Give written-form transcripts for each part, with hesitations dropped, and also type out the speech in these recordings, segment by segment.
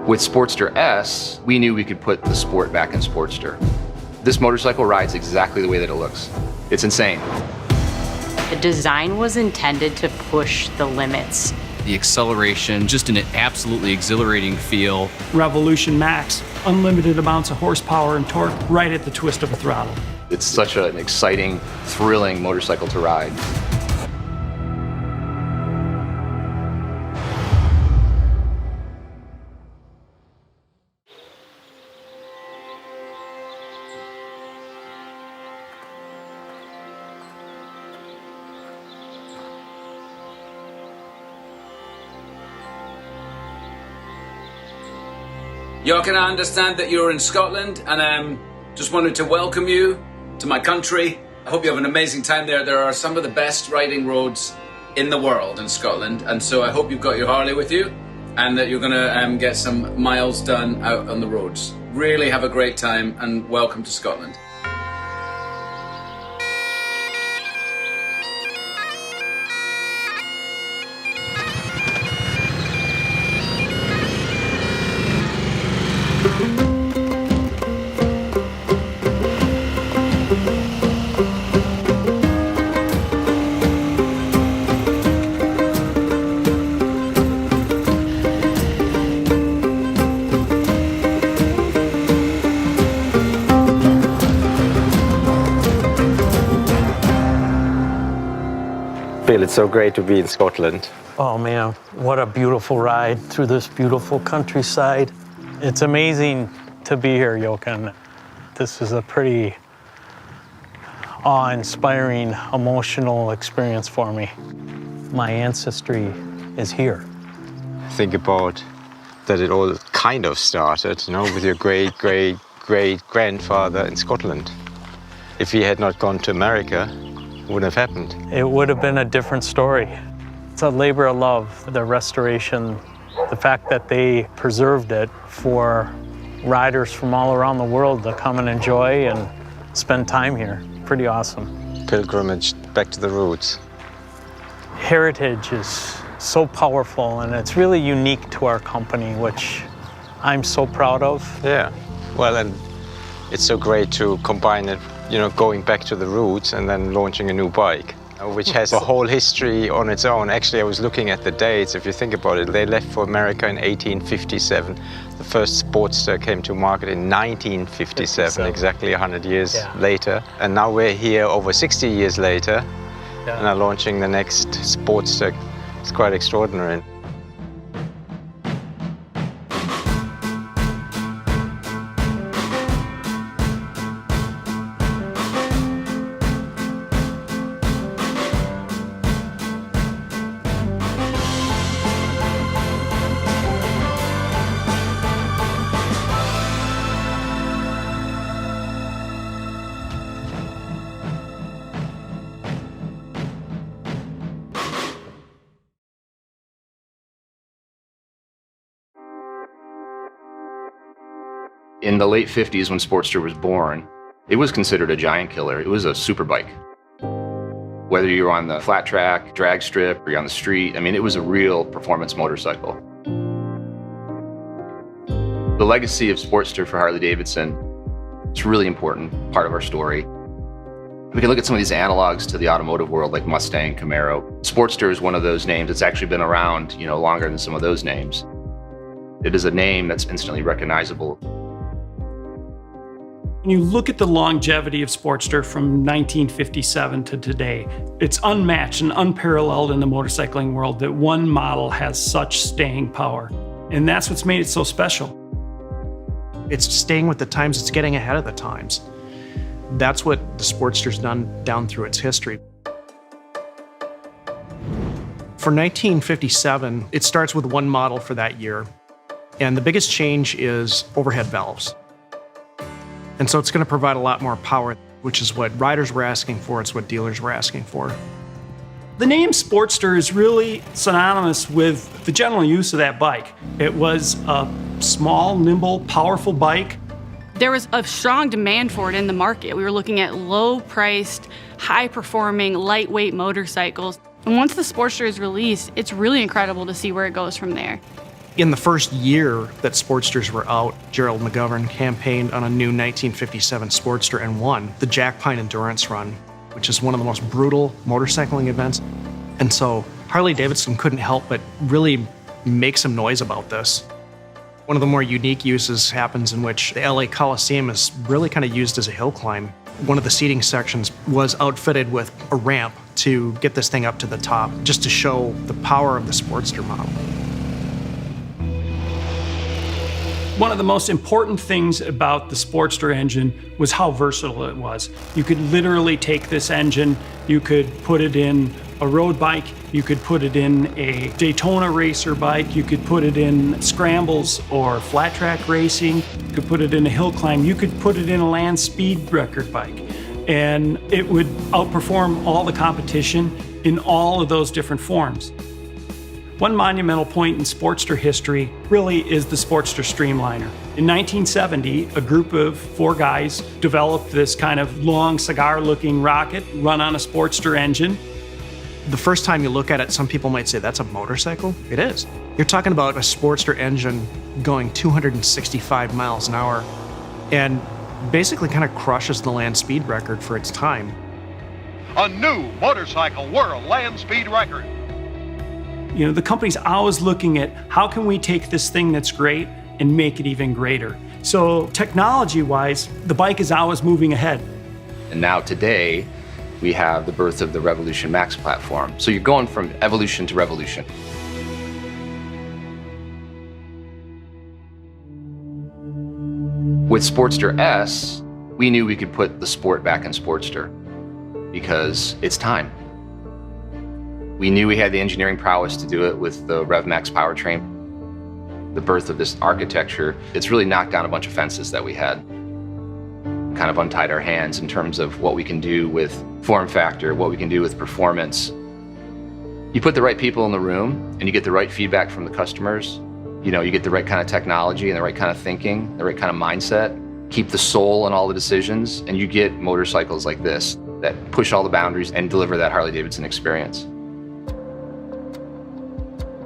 With Sportster S, we knew we could put the sport back in Sportster. This motorcycle rides exactly the way that it looks. It's insane. The design was intended to push the limits. The acceleration, just an absolutely exhilarating feel. Revolution Max, unlimited amounts of horsepower and torque right at the twist of a throttle. It's such an exciting, thrilling motorcycle to ride. You can understand that you're in Scotland, and just wanted to welcome you to my country. I hope you have an amazing time there. There are some of the best riding roads in the world in Scotland, and so I hope you've got your Harley with you and that you're gonna get some miles done out on the roads. Really have a great time, and welcome to Scotland. Bill, it's so great to be in Scotland. Oh man, what a beautiful ride through this beautiful countryside. It's amazing to be here, Jochen. This is a pretty awe-inspiring, emotional experience for me. My ancestry is here. Think about that it all kind of started, you know, with your great-great-great-grandfather in Scotland. If he had not gone to America, it wouldn't have happened. It would have been a different story. It's a labor of love, the restoration, the fact that they preserved it for riders from all around the world to come and enjoy and spend time here. Pretty awesome. Pilgrimage back to the roots. Heritage is so powerful, and it's really unique to our company, which I'm so proud of. Yeah, well, and it's so great to combine it, you know, going back to the roots and then launching a new bike, which has a whole history on its own. Actually, I was looking at the dates. If you think about it, they left for America in 1857. The first Sportster came to market in 1957, exactly 100 years later. And now we're here over 60 years later and are launching the next Sportster. It's quite extraordinary. In the late 50s, when Sportster was born, it was considered a giant killer. It was a super bike. Whether you're on the flat track, drag strip, or you're on the street, I mean, it was a real performance motorcycle. The legacy of Sportster for Harley Davidson is a really important part of our story. We can look at some of these analogs to the automotive world, like Mustang, Camaro. Sportster is one of those names that's actually been around, you know, longer than some of those names. It is a name that's instantly recognizable. When you look at the longevity of Sportster from 1957 to today, it's unmatched and unparalleled in the motorcycling world that one model has such staying power. And that's what's made it so special. It's staying with the times, it's getting ahead of the times. That's what the Sportster's done down through its history. For 1957, it starts with one model for that year. And the biggest change is overhead valves. And so it's going to provide a lot more power, which is what riders were asking for, it's what dealers were asking for. The name Sportster is really synonymous with the general use of that bike. It was a small, nimble, powerful bike. There was a strong demand for it in the market. We were looking at low-priced, high-performing, lightweight motorcycles. And once the Sportster is released, it's really incredible to see where it goes from there. In the first year that Sportsters were out, Gerald McGovern campaigned on a new 1957 Sportster and won the Jack Pine Endurance Run, which is one of the most brutal motorcycling events. And so Harley Davidson couldn't help but really make some noise about this. One of the more unique uses happens in which the LA Coliseum is really kind of used as a hill climb. One of the seating sections was outfitted with a ramp to get this thing up to the top, just to show the power of the Sportster model. One of the most important things about the Sportster engine was how versatile it was. You could literally take this engine, you could put it in a road bike, you could put it in a Daytona racer bike, you could put it in scrambles or flat track racing, you could put it in a hill climb, you could put it in a land speed record bike. And it would outperform all the competition in all of those different forms. One monumental point in Sportster history really is the Sportster Streamliner. In 1970, a group of 4 guys developed this kind of long cigar-looking rocket run on a Sportster engine. The first time you look at it, some people might say, that's a motorcycle? It is. You're talking about a Sportster engine going 265 miles an hour and basically kind of crushes the land speed record for its time. A new motorcycle world land speed record. You know, the company's always looking at how can we take this thing that's great and make it even greater. So technology-wise, the bike is always moving ahead. And now today, we have the birth of the Revolution Max platform. So you're going from evolution to revolution. With Sportster S, we knew we could put the sport back in Sportster because it's time. We knew we had the engineering prowess to do it with the RevMax powertrain. The birth of this architecture, it's really knocked down a bunch of fences that we had. Kind of untied our hands in terms of what we can do with form factor, what we can do with performance. You put the right people in the room and you get the right feedback from the customers. You know, you get the right kind of technology and the right kind of thinking, the right kind of mindset. Keep the soul in all the decisions and you get motorcycles like this that push all the boundaries and deliver that Harley Davidson experience.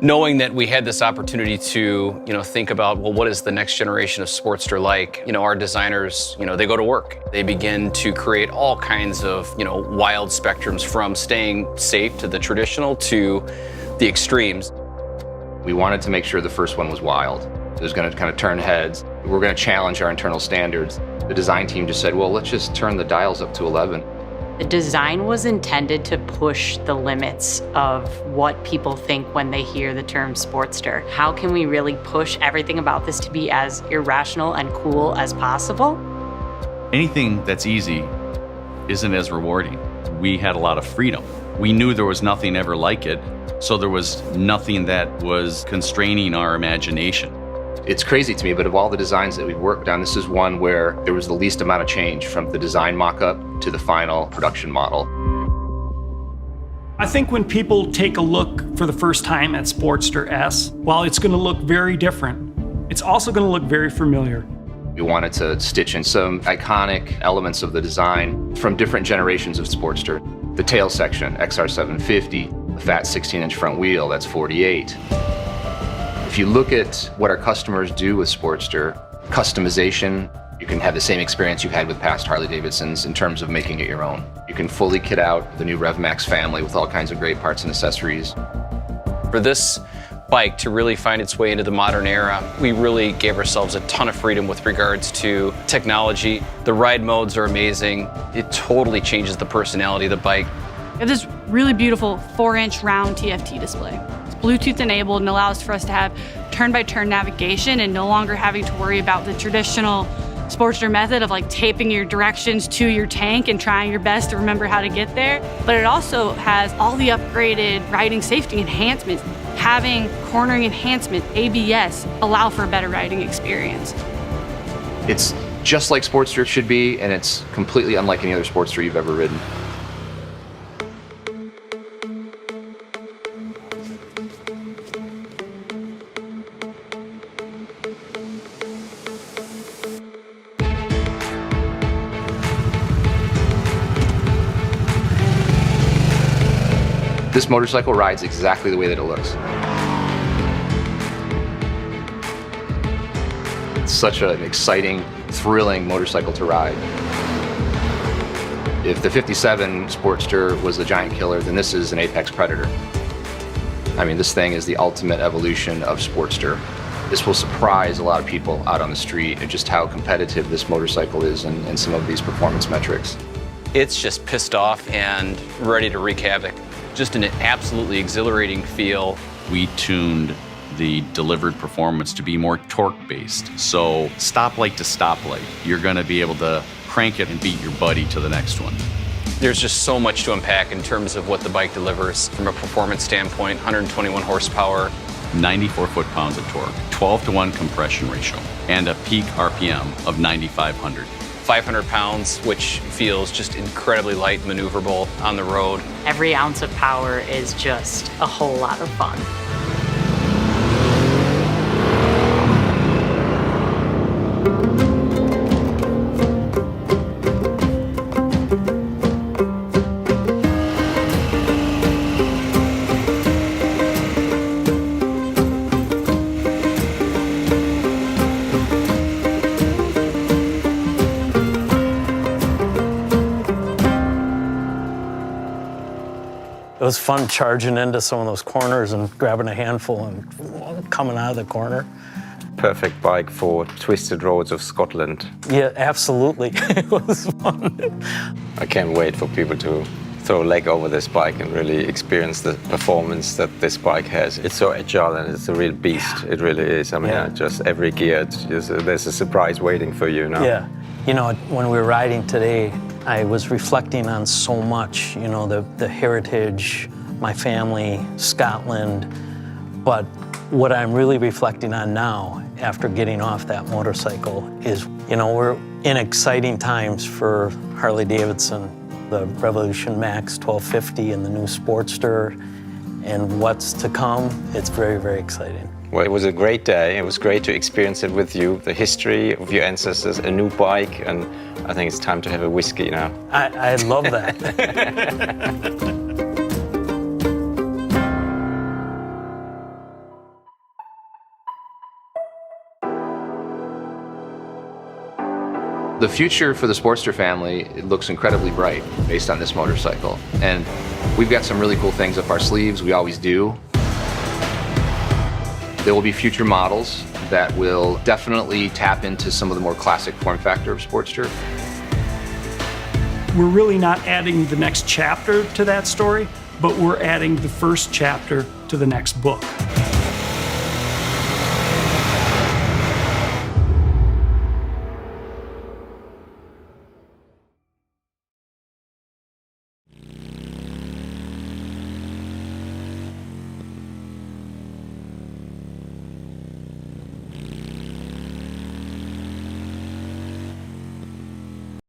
Knowing that we had this opportunity to, think about, well, what is the next generation of Sportster like? Our designers, they go to work. They begin to create all kinds of, wild spectrums from staying safe to the traditional to the extremes. We wanted to make sure the first one was wild. It was going to kind of turn heads. We're going to challenge our internal standards. The design team just said, well, let's just turn the dials up to 11. The design was intended to push the limits of what people think when they hear the term Sportster. How can we really push everything about this to be as irrational and cool as possible? Anything that's easy isn't as rewarding. We had a lot of freedom. We knew there was nothing ever like it, so there was nothing that was constraining our imagination. It's crazy to me, but of all the designs that we've worked on, this is one where there was the least amount of change from the design mock-up to the final production model. I think when people take a look for the first time at Sportster S, while it's going to look very different, it's also going to look very familiar. We wanted to stitch in some iconic elements of the design from different generations of Sportster. The tail section, XR750, the fat 16-inch front wheel, that's 48. If you look at what our customers do with Sportster, customization, you can have the same experience you've had with past Harley Davidsons in terms of making it your own. You can fully kit out the new RevMax family with all kinds of great parts and accessories. For this bike to really find its way into the modern era, we really gave ourselves a ton of freedom with regards to technology. The ride modes are amazing. It totally changes the personality of the bike. We have this really beautiful 4-inch round TFT display. It's Bluetooth enabled and allows for us to have turn-by-turn navigation and no longer having to worry about the traditional Sportster method of taping your directions to your tank and trying your best to remember how to get there. But it also has all the upgraded riding safety enhancements. Having cornering enhancement, ABS, allow for a better riding experience. It's just like Sportster should be, and it's completely unlike any other Sportster you've ever ridden. This motorcycle rides exactly the way that it looks. It's such an exciting, thrilling motorcycle to ride. If the 57 Sportster was a giant killer, then this is an apex predator. I mean, this thing is the ultimate evolution of Sportster. This will surprise a lot of people out on the street at just how competitive this motorcycle is in some of these performance metrics. It's just pissed off and ready to wreak havoc. Just an absolutely exhilarating feel. We tuned the delivered performance to be more torque-based. So stoplight to stoplight, you're gonna be able to crank it and beat your buddy to the next one. There's just so much to unpack in terms of what the bike delivers from a performance standpoint. 121 horsepower. 94 foot-pounds of torque, 12-to-1 compression ratio, and a peak RPM of 9,500. 500 pounds, which feels just incredibly light, maneuverable on the road. Every ounce of power is just a whole lot of fun. It was fun charging into some of those corners and grabbing a handful and coming out of the corner. Perfect bike for twisted roads of Scotland. Yeah, absolutely. It was fun. I can't wait for people to throw a leg over this bike and really experience the performance that this bike has. It's so agile and it's a real beast. It really is. I mean, just every gear, there's a surprise waiting for you now. Yeah. You know, when we were riding today, I was reflecting on so much, you know, the heritage, my family, Scotland. But what I'm really reflecting on now, after getting off that motorcycle, is, you know, we're in exciting times for Harley Davidson. The Revolution Max 1250 and the new Sportster, and what's to come, it's very, very exciting. Well, it was a great day. It was great to experience it with you, the history of your ancestors, a new bike, and I think it's time to have a whiskey now. I love that. The future for the Sportster family, it looks incredibly bright based on this motorcycle. And we've got some really cool things up our sleeves, we always do. There will be future models that will definitely tap into some of the more classic form factor of Sportster. We're really not adding the next chapter to that story, but we're adding the first chapter to the next book.